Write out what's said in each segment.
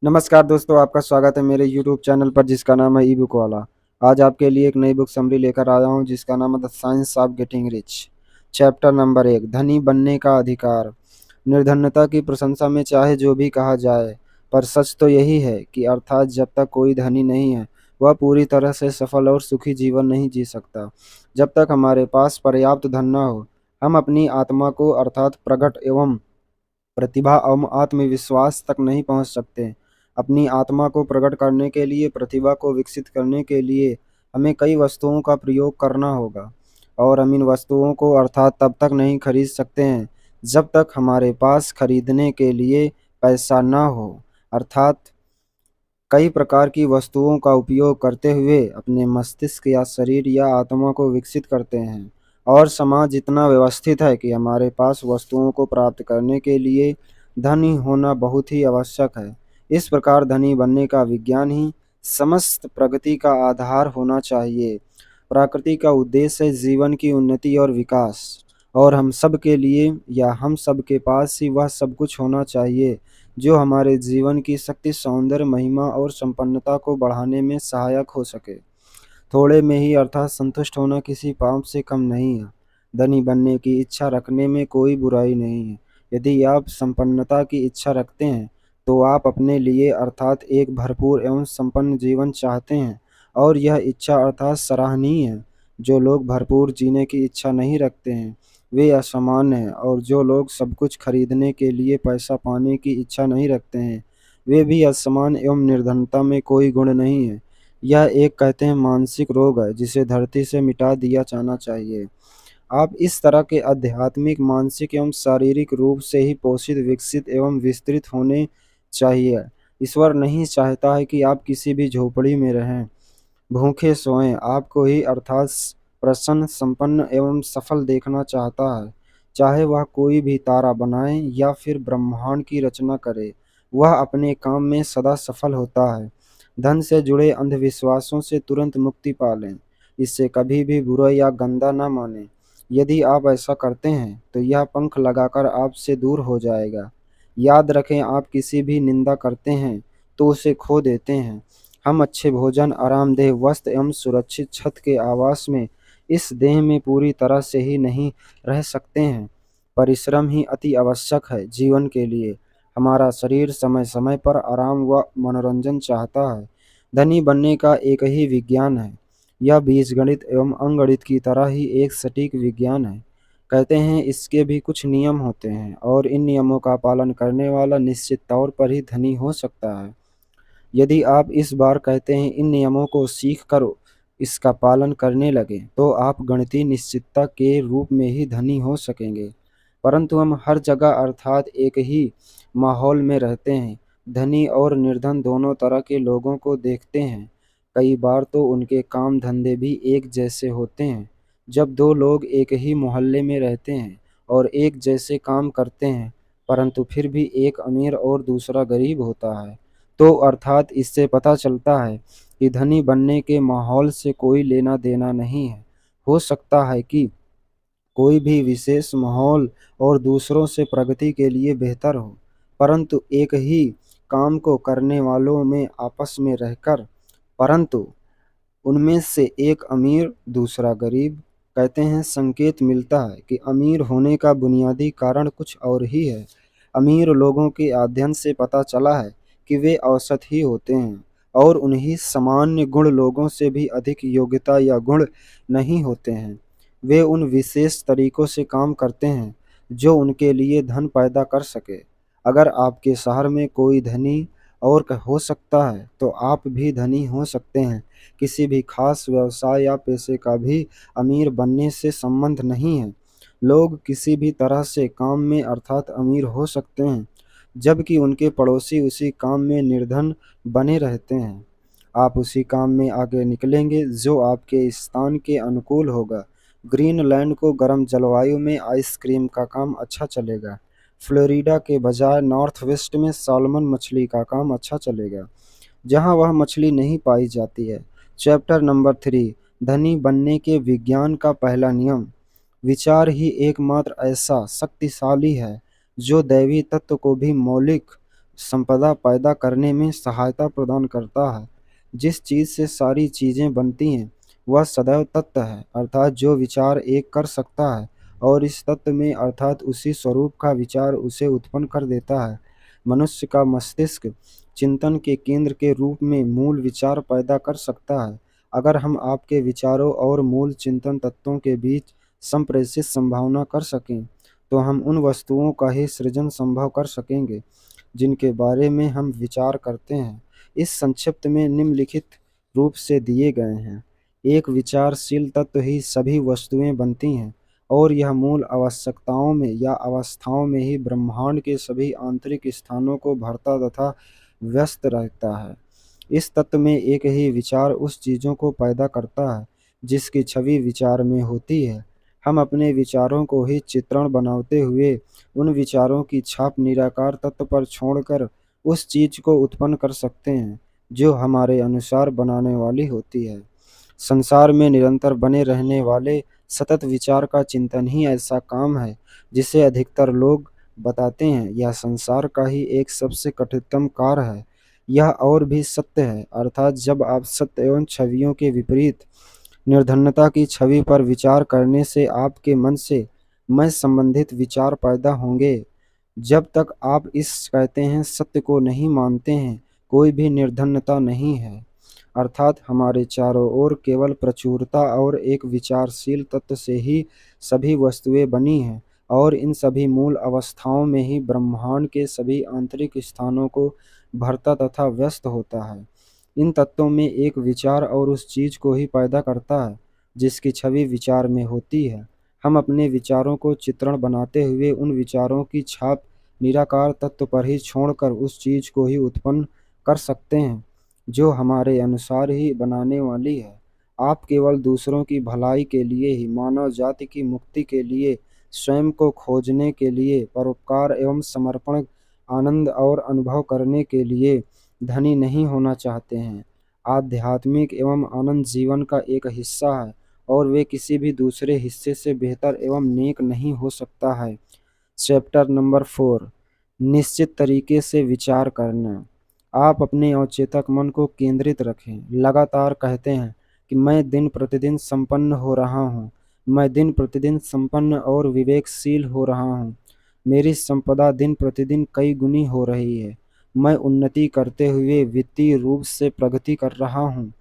नमस्कार दोस्तों, आपका स्वागत है मेरे यूट्यूब चैनल पर जिसका नाम है ई बुक वाला। आज आपके लिए एक नई बुक समरी लेकर आया हूँ जिसका नाम है the science of getting rich. Chapter number 1, धनी बनने का अधिकार। निर्धनता की प्रशंसा में चाहे जो भी कहा जाए, पर सच तो यही है कि अर्थात जब तक कोई धनी नहीं है वह पूरी तरह से सफल और सुखी जीवन नहीं जी सकता। जब तक हमारे पास पर्याप्त धन न हो, हम अपनी आत्मा को अर्थात प्रगट एवं प्रतिभा एवं आत्मविश्वास तक नहीं पहुंच सकते। अपनी आत्मा को प्रकट करने के लिए, प्रतिभा को विकसित करने के लिए हमें कई वस्तुओं का प्रयोग करना होगा, और हम इन वस्तुओं को अर्थात तब तक नहीं खरीद सकते हैं जब तक हमारे पास खरीदने के लिए पैसा ना हो। अर्थात कई प्रकार की वस्तुओं का उपयोग करते हुए अपने मस्तिष्क या शरीर या आत्मा को विकसित करते हैं, और समाज इतना व्यवस्थित है कि हमारे पास वस्तुओं को प्राप्त करने के लिए धनी होना बहुत ही आवश्यक है। इस प्रकार धनी बनने का विज्ञान ही समस्त प्रगति का आधार होना चाहिए। प्रकृति का उद्देश्य है जीवन की उन्नति और विकास, और हम सब के लिए या हम सब के पास ही वह सब कुछ होना चाहिए जो हमारे जीवन की शक्ति, सौंदर्य, महिमा और संपन्नता को बढ़ाने में सहायक हो सके। थोड़े में ही अर्थात संतुष्ट होना किसी पाप से कम नहीं है। धनी बनने की इच्छा रखने में कोई बुराई नहीं है। यदि आप संपन्नता की इच्छा रखते हैं तो आप अपने लिए अर्थात एक भरपूर एवं संपन्न जीवन चाहते हैं, और यह इच्छा अर्थात सराहनीय है। जो लोग भरपूर जीने की इच्छा नहीं रखते हैं वे असामान्य हैं, और जो लोग सब कुछ खरीदने के लिए पैसा पाने की इच्छा नहीं रखते हैं वे भी असमान एवं निर्धनता में कोई गुण नहीं है। यह एक कहते हैं मानसिक रोग है जिसे धरती से मिटा दिया जाना चाहिए। आप इस तरह के आध्यात्मिक, मानसिक एवं शारीरिक रूप से ही पोषित, विकसित एवं विस्तृत होने चाहिए। ईश्वर नहीं चाहता है कि आप किसी भी झोपड़ी में रहें, भूखे सोएं। आपको ही अर्थात प्रसन्न, संपन्न एवं सफल देखना चाहता है। चाहे वह कोई भी तारा बनाए या फिर ब्रह्मांड की रचना करे, वह अपने काम में सदा सफल होता है। धन से जुड़े अंधविश्वासों से तुरंत मुक्ति पा लें। इससे कभी भी बुरा या गंदा ना माने। यदि आप ऐसा करते हैं तो यह पंख लगाकर आपसे दूर हो जाएगा। याद रखें, आप किसी भी निंदा करते हैं तो उसे खो देते हैं। हम अच्छे भोजन, आरामदेह वस्त्र एवं सुरक्षित छत के आवास में इस देह में पूरी तरह से ही नहीं रह सकते हैं। परिश्रम ही अति आवश्यक है जीवन के लिए। हमारा शरीर समय समय पर आराम व मनोरंजन चाहता है। धनी बनने का एक ही विज्ञान है। यह बीजगणित एवं अंकगणित की तरह ही एक सटीक विज्ञान है। कहते हैं इसके भी कुछ नियम होते हैं, और इन नियमों का पालन करने वाला निश्चित तौर पर ही धनी हो सकता है। यदि आप इस बार कहते हैं इन नियमों को सीख कर इसका पालन करने लगे तो आप गणितीय निश्चितता के रूप में ही धनी हो सकेंगे। परंतु हम हर जगह अर्थात एक ही माहौल में रहते हैं। धनी और निर्धन दोनों तरह के लोगों को देखते हैं। कई बार तो उनके काम धंधे भी एक जैसे होते हैं। जब दो लोग एक ही मोहल्ले में रहते हैं और एक जैसे काम करते हैं, परंतु फिर भी एक अमीर और दूसरा गरीब होता है, तो अर्थात इससे पता चलता है कि धनी बनने के माहौल से कोई लेना देना नहीं है। हो सकता है कि कोई भी विशेष माहौल और दूसरों से प्रगति के लिए बेहतर हो, परंतु एक ही काम को करने वालों में आपस में रहकर, परंतु उनमें से एक अमीर दूसरा गरीब, कहते हैं संकेत मिलता है कि अमीर होने का बुनियादी कारण कुछ और ही है। अमीर लोगों के अध्ययन से पता चला है कि वे औसत ही होते हैं, और उन्हीं सामान्य गुण लोगों से भी अधिक योग्यता या गुण नहीं होते हैं। वे उन विशेष तरीकों से काम करते हैं जो उनके लिए धन पैदा कर सके। अगर आपके शहर में कोई धनी और हो सकता है तो आप भी धनी हो सकते हैं। किसी भी खास व्यवसाय या पेशे का भी अमीर बनने से संबंध नहीं है। लोग किसी भी तरह से काम में अर्थात अमीर हो सकते हैं, जबकि उनके पड़ोसी उसी काम में निर्धन बने रहते हैं। आप उसी काम में आगे निकलेंगे जो आपके स्थान के अनुकूल होगा। ग्रीनलैंड को गर्म जलवायु में आइसक्रीम का काम अच्छा चलेगा। फ्लोरिडा के बजाय नॉर्थ वेस्ट में साल्मन मछली का काम अच्छा चलेगा, जहां वह मछली नहीं पाई जाती है। चैप्टर नंबर 3, धनी बनने के विज्ञान का पहला नियम। विचार ही एकमात्र ऐसा शक्तिशाली है जो दैवी तत्व को भी मौलिक संपदा पैदा करने में सहायता प्रदान करता है। जिस चीज से सारी चीजें बनती हैं वह सदैव तत्व है, अर्थात जो विचार एक कर सकता है और इस तत्व में अर्थात उसी स्वरूप का विचार उसे उत्पन्न कर देता है। मनुष्य का मस्तिष्क चिंतन के केंद्र के रूप में मूल विचार पैदा कर सकता है। अगर हम आपके विचारों और मूल चिंतन तत्वों के बीच संप्रेषित संभावना कर सकें तो हम उन वस्तुओं का ही सृजन संभव कर सकेंगे जिनके बारे में हम विचार करते हैं। इस संक्षिप्त में निम्नलिखित रूप से दिए गए हैं। एक विचारशील तत्व ही सभी वस्तुएं बनती हैं और यह मूल आवश्यकताओं में या अवस्थाओं में ही ब्रह्मांड के सभी आंतरिक स्थानों को भरता तथा व्यस्त रहता है। इस तत्व में एक ही विचार उस चीज़ों को पैदा करता है जिसकी छवि विचार में होती है। हम अपने विचारों को ही चित्रण बनाते हुए उन विचारों की छाप निराकार तत्व पर छोड़कर उस चीज को उत्पन्न कर सकते हैं जो हमारे अनुसार बनाने वाली होती है। संसार में निरंतर बने रहने वाले सतत विचार का चिंतन ही ऐसा काम है जिसे अधिकतर लोग बताते हैं यह संसार का ही एक सबसे कठिनतम कार्य है। यह और भी सत्य है, अर्थात जब आप सत्य एवं छवियों के विपरीत निर्धनता की छवि पर विचार करने से आपके मन से मैं संबंधित विचार पैदा होंगे। जब तक आप इस कहते हैं सत्य को नहीं मानते हैं कोई भी निर्धनता नहीं है, अर्थात हमारे चारों ओर केवल प्रचुरता और एक विचारशील तत्व से ही सभी वस्तुएं बनी हैं और इन सभी मूल अवस्थाओं में ही ब्रह्मांड के सभी आंतरिक स्थानों को भरता तथा व्यस्त होता है। इन तत्वों में एक विचार और उस चीज को ही पैदा करता है जिसकी छवि विचार में होती है। हम अपने विचारों को चित्रण बनाते हुए उन विचारों की छाप निराकार तत्व पर ही छोड़कर उस चीज को ही उत्पन्न कर सकते हैं जो हमारे अनुसार ही बनाने वाली है। आप केवल दूसरों की भलाई के लिए ही, मानव जाति की मुक्ति के लिए, स्वयं को खोजने के लिए, परोपकार एवं समर्पण, आनंद और अनुभव करने के लिए धनी नहीं होना चाहते हैं। आध्यात्मिक एवं आनंद जीवन का एक हिस्सा है और वे किसी भी दूसरे हिस्से से बेहतर एवं नेक नहीं हो सकता है। चैप्टर नंबर 4, निश्चित तरीके से विचार करना। आप अपने अवचेतक मन को केंद्रित रखें। लगातार कहते हैं कि मैं दिन प्रतिदिन संपन्न हो रहा हूँ, मैं दिन प्रतिदिन संपन्न और विवेकशील हो रहा हूँ, मेरी संपदा दिन प्रतिदिन कई गुनी हो रही है, मैं उन्नति करते हुए वित्तीय रूप से प्रगति कर रहा हूँ।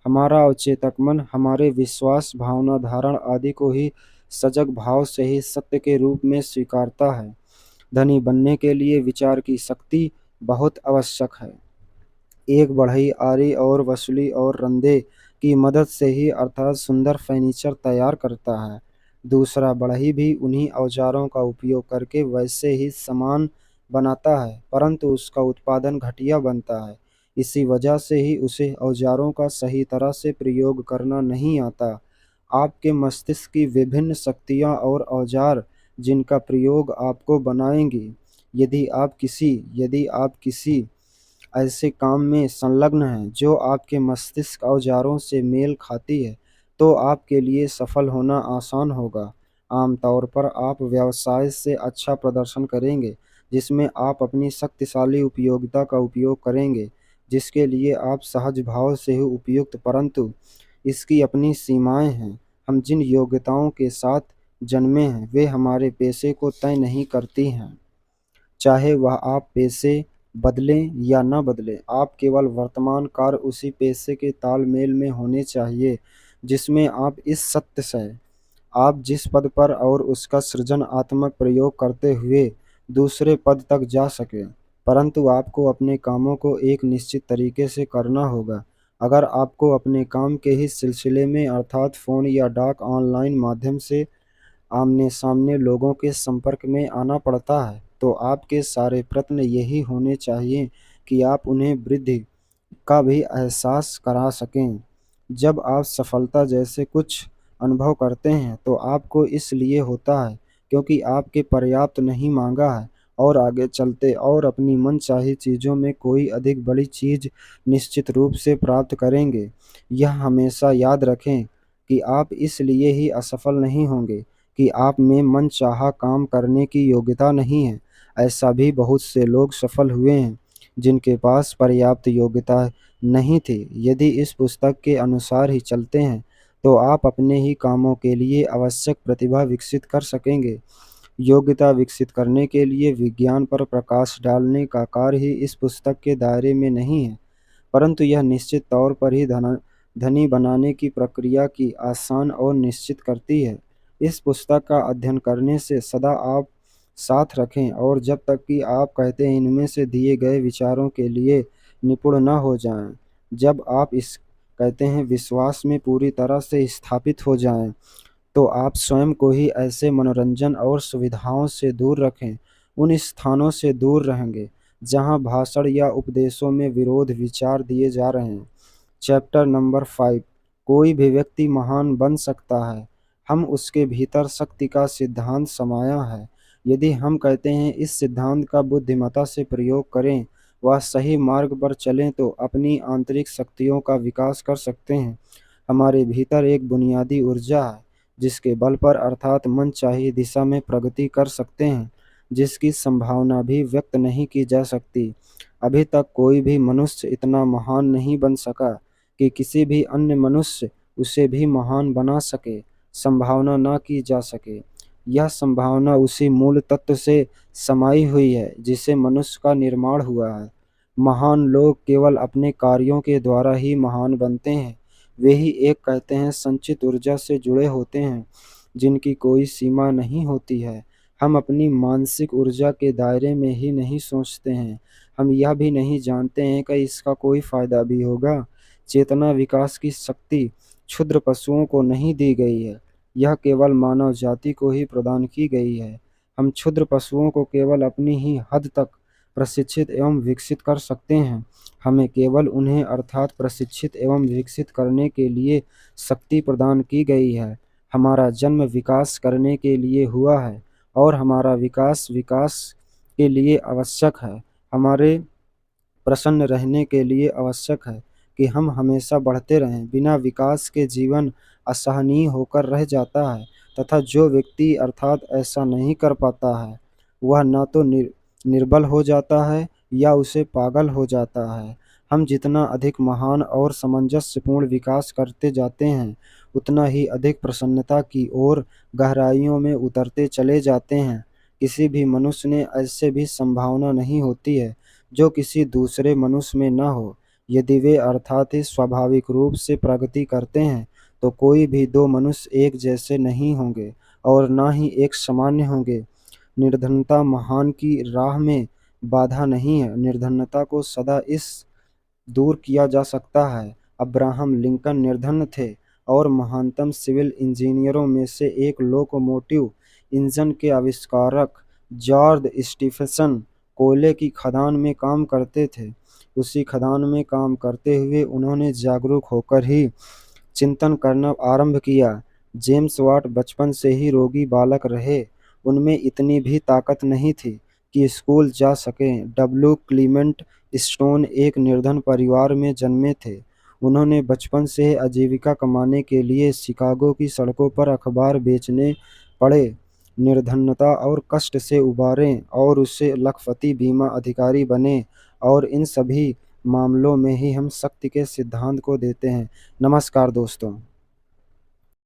हमारा अवचेतक मन हमारे विश्वास, भावना, धारणा आदि को ही सजग भाव से ही सत्य के रूप में स्वीकारता है। धनी बनने के लिए विचार की शक्ति बहुत आवश्यक है। एक बढ़ई, आरी और वसूली और रंदे की मदद से ही अर्थात सुंदर फर्नीचर तैयार करता है। दूसरा बढ़ई भी उन्हीं औजारों का उपयोग करके वैसे ही सामान बनाता है, परंतु उसका उत्पादन घटिया बनता है। इसी वजह से ही उसे औजारों का सही तरह से प्रयोग करना नहीं आता। आपके मस्तिष्क की विभिन्न शक्तियाँ और औजार जिनका प्रयोग आपको बनाएंगी। यदि आप किसी ऐसे काम में संलग्न हैं जो आपके मस्तिष्क औजारों से मेल खाती है तो आपके लिए सफल होना आसान होगा। आमतौर पर आप व्यवसाय से अच्छा प्रदर्शन करेंगे जिसमें आप अपनी शक्तिशाली उपयोगिता का उपयोग करेंगे, जिसके लिए आप सहज भाव से ही उपयुक्त, परंतु इसकी अपनी सीमाएं हैं। हम जिन योग्यताओं के साथ जन्मे हैं वे हमारे पेशे को तय नहीं करती हैं। चाहे वह आप पेशे बदलें या न बदलें, आप केवल वर्तमान कार्य उसी पेशे के तालमेल में होने चाहिए जिसमें आप इस सत्य से आप जिस पद पर और उसका सृजनात्मक प्रयोग करते हुए दूसरे पद तक जा सके। परंतु आपको अपने कामों को एक निश्चित तरीके से करना होगा। अगर आपको अपने काम के ही सिलसिले में अर्थात फ़ोन या डाक ऑनलाइन माध्यम से आमने सामने लोगों के संपर्क में आना पड़ता है तो आपके सारे प्रयत्न यही होने चाहिए कि आप उन्हें वृद्धि का भी एहसास करा सकें। जब आप सफलता जैसे कुछ अनुभव करते हैं तो आपको इसलिए होता है क्योंकि आपके पर्याप्त नहीं मांगा है और आगे चलते और अपनी मनचाही चीज़ों में कोई अधिक बड़ी चीज़ निश्चित रूप से प्राप्त करेंगे। यह हमेशा याद रखें कि आप इसलिए ही असफल नहीं होंगे कि आप में मनचाहा काम करने की योग्यता नहीं है। ऐसा भी बहुत से लोग सफल हुए हैं जिनके पास पर्याप्त योग्यता नहीं थी। यदि इस पुस्तक के अनुसार ही चलते हैं तो आप अपने ही कामों के लिए आवश्यक प्रतिभा विकसित कर सकेंगे। योग्यता विकसित करने के लिए विज्ञान पर प्रकाश डालने का कार्य ही इस पुस्तक के दायरे में नहीं है, परंतु यह निश्चित तौर पर ही धनी बनाने की प्रक्रिया की आसान और निश्चित करती है। इस पुस्तक का अध्ययन करने से सदा आप साथ रखें और जब तक कि आप कहते हैं इनमें से दिए गए विचारों के लिए निपुण न हो जाएं। जब आप इस कहते हैं विश्वास में पूरी तरह से स्थापित हो जाएं, तो आप स्वयं को ही ऐसे मनोरंजन और सुविधाओं से दूर रखें। उन स्थानों से दूर रहेंगे जहां भाषण या उपदेशों में विरोध विचार दिए जा रहे हैं। Chapter number 5। कोई भी व्यक्ति महान बन सकता है। हम उसके भीतर शक्ति का सिद्धांत समाया है। यदि हम कहते हैं इस सिद्धांत का बुद्धिमत्ता से प्रयोग करें, वह सही मार्ग पर चलें तो अपनी आंतरिक शक्तियों का विकास कर सकते हैं। हमारे भीतर एक बुनियादी ऊर्जा है जिसके बल पर अर्थात मनचाही दिशा में प्रगति कर सकते हैं, जिसकी संभावना भी व्यक्त नहीं की जा सकती। अभी तक कोई भी मनुष्य इतना महान नहीं बन सका कि किसी भी अन्य मनुष्य उसे भी महान बना सके, संभावना ना की जा सके। यह संभावना उसी मूल तत्व से समाई हुई है जिसे मनुष्य का निर्माण हुआ है। महान लोग केवल अपने कार्यों के द्वारा ही महान बनते हैं। वे ही एक कहते हैं संचित ऊर्जा से जुड़े होते हैं जिनकी कोई सीमा नहीं होती है। हम अपनी मानसिक ऊर्जा के दायरे में ही नहीं सोचते हैं। हम यह भी नहीं जानते हैं कि इसका कोई फायदा भी होगा। चेतना विकास की शक्ति क्षुद्र पशुओं को नहीं दी गई है, यह केवल मानव जाति को ही प्रदान की गई है। हम क्षुद्र पशुओं को केवल अपनी ही हद तक प्रशिक्षित एवं विकसित कर सकते हैं। हमें केवल उन्हें अर्थात प्रशिक्षित एवं विकसित करने के लिए शक्ति प्रदान की गई है। हमारा जन्म विकास करने के लिए हुआ है और हमारा विकास विकास के लिए आवश्यक है। हमारे प्रसन्न रहने के लिए आवश्यक है कि हम हमेशा बढ़ते रहें। बिना विकास के जीवन असहनीय होकर रह जाता है तथा जो व्यक्ति अर्थात ऐसा नहीं कर पाता है वह न तो निर्बल हो जाता है या उसे पागल हो जाता है। हम जितना अधिक महान और सामंजस्यपूर्ण विकास करते जाते हैं उतना ही अधिक प्रसन्नता की ओर गहराइयों में उतरते चले जाते हैं। किसी भी मनुष्य ने ऐसे भी संभावना नहीं होती है जो किसी दूसरे मनुष्य में न हो। यदि वे अर्थात ही स्वाभाविक रूप से प्रगति करते हैं तो कोई भी दो मनुष्य एक जैसे नहीं होंगे और न ही एक सामान्य होंगे। निर्धनता महान की राह में बाधा नहीं है। निर्धनता को सदा इस दूर किया जा सकता है। अब्राहम लिंकन निर्धन थे और महानतम सिविल इंजीनियरों में से एक लोकोमोटिव इंजन के आविष्कारक जॉर्ज स्टीफेंसन कोयले की खदान में काम करते थे। उसी खदान में काम करते हुए उन्होंने जागरूक होकर ही चिंतन करना आरंभ किया। जेम्स वाट बचपन से ही रोगी बालक रहे। उनमें इतनी भी ताकत नहीं थी कि स्कूल जा सकें। डब्ल्यू क्लीमेंट स्टोन एक निर्धन परिवार में जन्मे थे। उन्होंने बचपन से आजीविका कमाने के लिए शिकागो की सड़कों पर अखबार बेचने पड़े। निर्धनता और कष्ट से उबारें और उससे लखपति बीमा अधिकारी बने और इन सभी मामलों में ही हम शक्ति के सिद्धांत को देते हैं। नमस्कार दोस्तों।